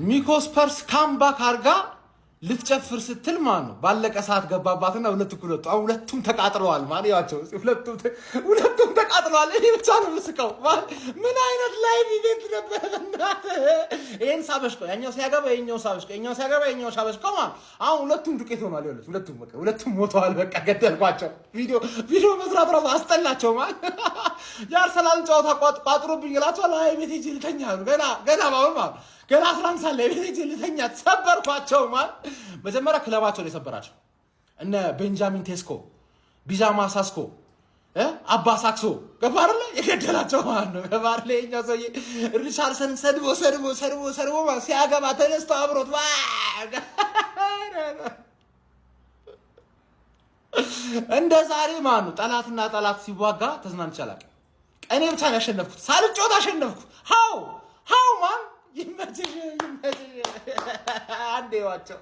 ሚኮስፐርስ ካምባክ አርጋ ልትጨፍር ስትል ማን ነው ባለቀ ሰዓት ገባባትና ሁለት እኩል ወጡ። ሁለቱም ተቃጥለዋል ማለት ያቸው ሁለቱም ተቃጥለዋል። እኔ ብቻ ነው ምስቀው ምን አይነት ላይቭ ኢቨንት ነበር እናት ይሄን ሳበሽቀው ያኛው ሲያገባ የኛው ሳበሽቀው የኛው ሲያገባ የኛው ሳበሽቀው ማለት አሁን ሁለቱም ዱቄት ሆኗል። ይኸውልህ ሁለቱም ሞተዋል። በቃ ገደልኳቸው። ቪዲዮ መስራት ራሱ አስጠላቸው ማለት የአርሰናል ጨዋታ ቋጥሮብኝ ይላቸዋል። አይ ቤት ሂጅ ልተኛ ገና ባሁን ማለት ገና 11 ሰዓት ላይ ቤት ልተኛ ተሰበርኳቸው ማለት መጀመሪያ ክለባቸው ላይ ሰበራቸው። እነ ቤንጃሚን ቴስኮ ቢጃማ ሳስኮ አባ ሳክሶ ገባር ላይ የገደላቸው ማለት ነው። ገባር ላይ እኛ ሰውዬ ሪቻርድሰን ሰድቦ ማለት ሲያገባ ተነስቶ አብሮት እንደ ዛሬ ማለት ነው። ጠላትና ጠላት ሲዋጋ ተዝናንቼ አላውቅም። እኔ ብቻ ነው ያሸነፍኩት። ሳልጮት አሸነፍኩ። ሃው ማን ይመችሽ አንዴ ዋቸው